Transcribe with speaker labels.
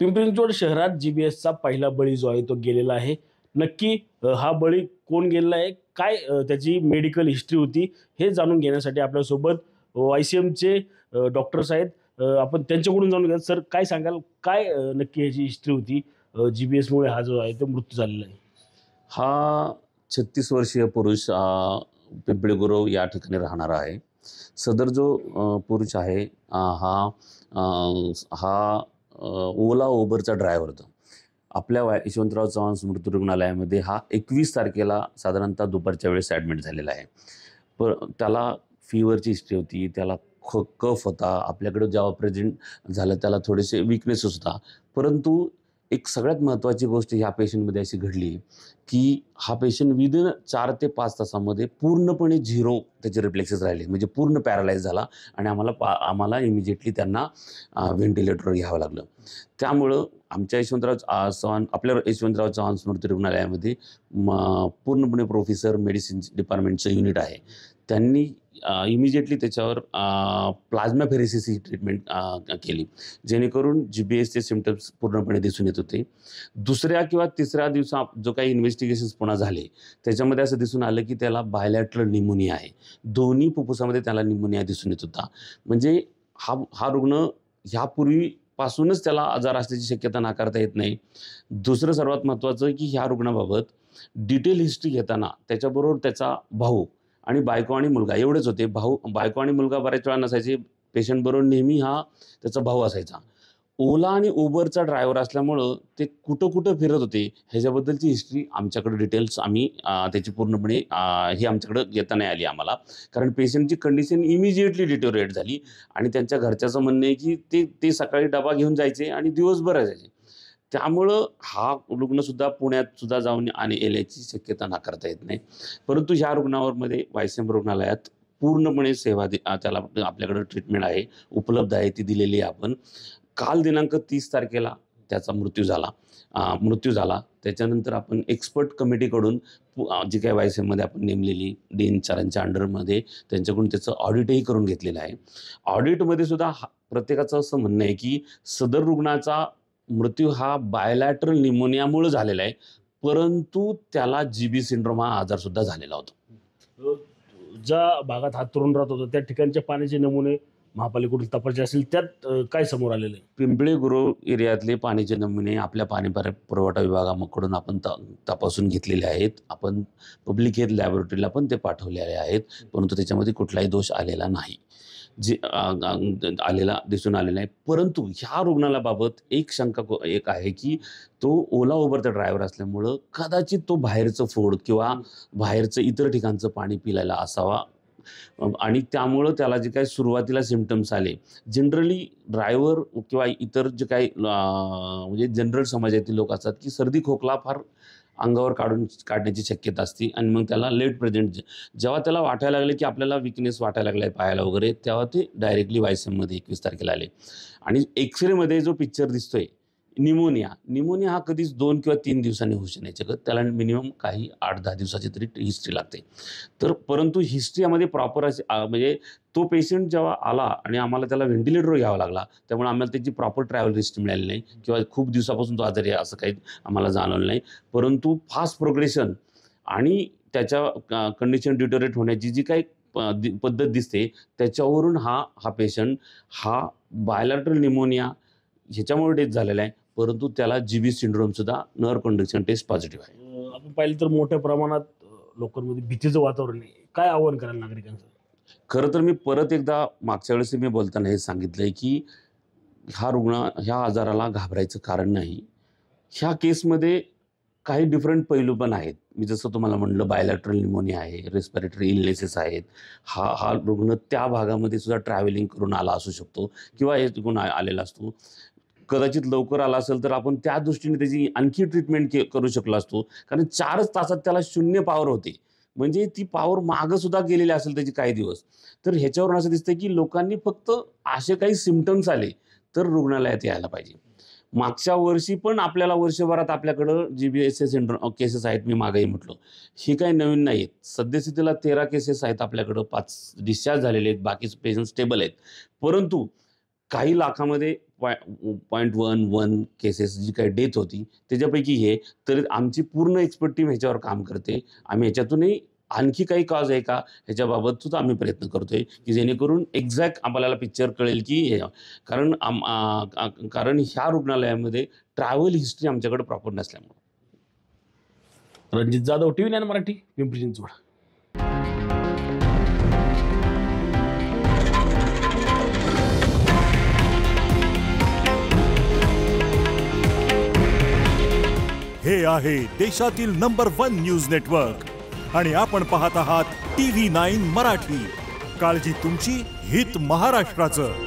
Speaker 1: पिंपरी चिंचवड शहरात जी-बी-एसचा पहिला बळी जो आहे तो गेलेला आहे. नक्की हा बळी कोण गेलेला आहे? काय त्याची मेडिकल हिस्ट्री होती? हे जाणून घेण्यासाठी आपल्यासोबत वाय-सी-एमचे डॉक्टर्स आहेत. आपण त्यांच्याकडून जाणून घेऊया. सर काय सांगाल? काय नक्की ह्याची हिस्ट्री होती? जी-बी-एसमुळे हा जो आहे तो मृत्यू झालेला आहे.
Speaker 2: हा 36 वर्षीय पुरुष पिंपळी गुरव या ठिकाणी राहणारा आहे. सदर जो पुरुष आहे हा अ, हा ओला उबरचा ड्रायव्हर होता. आपल्या यशवंतराव चव्हाण स्मृती रुग्णालयामध्ये हा 21 तारखेला साधारणतः दुपारच्या वेळेस ॲडमिट झालेला आहे. त्याला फीवरची हिस्ट्री होती, त्याला कफ होता. आपल्याकडे जेव्हा प्रेझेंट झालं त्याला थोडेसे वीकनेसेस होता. परंतु एक सगळ्यात महत्त्वाची गोष्ट ह्या पेशंटमध्ये अशी घडली, की हा पेशंट विदिन 4 ते 5 तासामध्ये पूर्णपणे झिरो त्याचे रिफ्लेक्सेस राहिले. म्हणजे पूर्ण पॅरालाईज झाला आणि आम्हाला इमिजिएटली त्यांना व्हेंटिलेटरवर घ्यावं लागलं. त्यामुळं आमच्या आपल्या यशवंतराव चव्हाण स्मृती रुग्णालयामध्ये पूर्णपणे प्रोफेसर मेडिसिन डिपार्टमेंटचं युनिट आहे. त्यांनी इमिजिएटली त्याच्यावर प्लाझ्मा ही ट्रीटमेंट केली. जेणेकरून जी-बी-एसचे सिम्प्टम्स पूर्णपणे दिसून येत होते. दुसऱ्या किंवा तिसऱ्या दिवसा जो काही इन्व्हेस्टिगेशन्स पुन्हा झाले, त्याच्यामध्ये असं दिसून आलं की त्याला बायलॅटरल निमोनिया आहे. दोन्ही फुफ्फुसामध्ये त्याला निमोनिया दिसून येत होता. म्हणजे हा हा रुग्ण ह्यापूर्वीपासूनच त्याला आजार असल्याची शक्यता नाकारता येत नाही. दुसरं सर्वात महत्त्वाचं की ह्या रुग्णाबाबत डिटेल हिस्ट्री घेताना त्याच्याबरोबर त्याचा भाऊ आणि बायको आणि मुलगा एवढेच होते. बायको आणि मुलगा बऱ्याच वेळा नसायचे. पेशंटबरोबर नेहमी हा त्याचा भाऊ असायचा. ओला आणि उबरचा ड्रायव्हर असल्यामुळं ते कुठं-कुठं फिरत होते ह्याच्याबद्दलची हिस्ट्री आमच्याकडे डिटेल्स आम्ही त्याची पूर्णपणे ही आमच्याकडं घेता नाही आली आम्हाला. कारण पेशंटची कंडिशन इमिजिएटली डिटोरिएट झाली आणि त्यांच्या घरच्याचं म्हणणं आहे की ते ते सकाळी डबा घेऊन जायचे आणि दिवसभर असायचे. त्यामुळं हा रुग्णसुद्धा पुण्यात सुद्धा जाऊन आणि येण्याची शक्यता नाकारता येत नाही. परंतु ह्या रुग्णावरमध्ये वायसीएम रुग्णालयात पूर्णपणे त्याला आपल्याकडं ट्रीटमेंट आहे, उपलब्ध आहे, ती दिलेली आहे आपण. काल दिनांक 30 तारखेला त्याचा मृत्यू झाला. त्याच्यानंतर आपण एक्सपर्ट कमिटीकडून जी काही वायसीएममध्ये आपण नेमलेली डीन सरांच्या अंडरमध्ये त्यांच्याकडून त्याचं ऑडिटही करून घेतलेलं आहे. ऑडिटमध्ये सुद्धा प्रत्येकाचं असं म्हणणं आहे की सदर रुग्णाचा मृत्यू हा बायलॅटरल निमोनियामुळे झालेला आहे. परंतु त्याला जी सिंड्रोम हा आजारसुद्धा झालेला होता.
Speaker 1: अ, ज्या भागात हा तरुण राहत होता त्या ठिकाणच्या पाण्याचे नमुने महापालिकेकडून तपासले असेल त्यात काय समोर आलेलं आहे?
Speaker 2: पिंपळे गुरव एरियातले पाण्याचे नमुने आपल्या पुरवठा विभागाकडून आपण तपासून घेतलेले आहेत. आपण पब्लिक हेल्थ लॅबोरेटरीला पण ते पाठवलेले आहेत. परंतु त्याच्यामध्ये कुठलाही दोष आलेला नाही. दिसून आलेला आहे. परंतु ह्या रुग्णालयाबाबत एक शंका एक आहे, की तो ओला उबरचा ड्रायव्हर असल्यामुळं कदाचित तो बाहेरचं फूड किंवा बाहेरचं इतर ठिकाणचं पाणी पिलेला असावा. आणि त्यामुळं त्याला जे काही सुरुवातीला सिम्प्टम्स आले, जनरली ड्रायव्हर किंवा इतर जे काही म्हणजे जनरल समाजातील लोक असतात, की सर्दी खोकला फार अंगावर काढण्याची शक्यता असते आणि मग त्याला लेट प्रेझेंट जेव्हा त्याला वाटायला लागले, की आपल्याला वीकनेस वाटायला लागला आहे पायाला वगैरे, तेव्हा ते डायरेक्टली वायसीएममध्ये 21 तारखेला आले. आणि एक्सरेमध्ये जो पिक्चर दिसतोय निमोनिया हा कधीच 2 किंवा 3 दिवसांनी होऊ नाही शकत. त्याला मिनिमम काही 8-10 दिवसाची तरी हिस्ट्री लागते. परंतु हिस्ट्रीमध्ये प्रॉपर अशी म्हणजे तो पेशंट जेव्हा आला आणि आम्हाला त्याला व्हेंटिलेटरवर घ्यावा लागला, त्यामुळे आम्हाला त्याची प्रॉपर ट्रॅव्हल हिस्ट्री मिळाली नाही किंवा खूप दिवसापासून तो आजारी आहे असं काही आम्हाला जाणवलं नाही. परंतु फास्ट प्रोग्रेशन आणि त्याच्या कंडिशन डिटोरेट होण्याची जी काही पद्धत दिसते, त्याच्यावरून हा पेशंट बायलॅटरल निमोनिया ह्याच्यामुळे डेथ झालेला आहे. परंतु त्याला जी सिंड्रोमसुद्धा नर्व्ह कंडक्शन टेस्ट पॉझिटिव्ह आहे.
Speaker 1: आपण पाहिलं तर मोठ्या प्रमाणात लोकांमध्ये भीतीचं वातावरण आहे. काय आव्हान कराल नागरिकांचं?
Speaker 2: खरं तर मी परत एकदा मागच्या वेळेस मी बोलताना हे सांगितलंय, की ह्या आजाराला घाबरायचं कारण नाही. ह्या केसमध्ये काही डिफरंट पैलू पण आहेत. मी जसं तुम्हाला म्हटलं बायलॅटरल निमोनिया आहे, रेस्पिरेटरी इलनेसेस आहेत. हा रुग्ण त्या भागामध्ये सुद्धा ट्रॅव्हलिंग करून आला असू शकतो किंवा हे तिकडून आलेला असतो. कदाचित लवकर आला असेल तर आपण त्या दृष्टीने त्याची आणखी ट्रीटमेंट करू शकलो असतो. कारण 4च तासात त्याला 0 पॉवर होते. म्हणजे ती पॉवर मागं सुद्धा गेलेली असेल त्याची काही दिवस. तर ह्याच्यावरून असं दिसतंय की लोकांनी फक्त असे काही सिम्प्टम्स आले तर रुग्णालयात यायला पाहिजे. मागच्या वर्षी पण आपल्याला वर्षभरात आपल्याकडं जी-बी-एसचे केसेस आहेत, मी मागेही म्हटलं. हे काही नवीन नाही आहेत. सद्यस्थितीला 13 केसेस आहेत आपल्याकडं, 5 डिस्चार्ज झालेले आहेत, बाकीचे पेशंट स्टेबल आहेत. परंतु काही लाखामध्ये 0.11 केसेस जी काही डेथ होती त्याच्यापैकी हे, तर आमची पूर्ण एक्सपर्ट टीम ह्याच्यावर काम करते. आम्ही ह्याच्यातूनही आणखी काही कॉज आहे का ह्याच्याबाबत सुद्धा आम्ही प्रयत्न करतोय, की जेणेकरून एक्झॅक्ट आपल्याला पिक्चर कळेल की कारण कारण ह्या रुग्णालयामध्ये ट्रॅव्हल हिस्ट्री आमच्याकडे प्रॉपर नसल्यामुळे.
Speaker 1: रणजित जाधव, TV9 मराठी, पिंपरी चिंचवड.
Speaker 3: हे आहे देशातील नंबर 1 न्यूज नेटवर्क आणि आपण पाहत आहात TV9 मराठी. काळजी तुमची, हित महाराष्ट्राचं.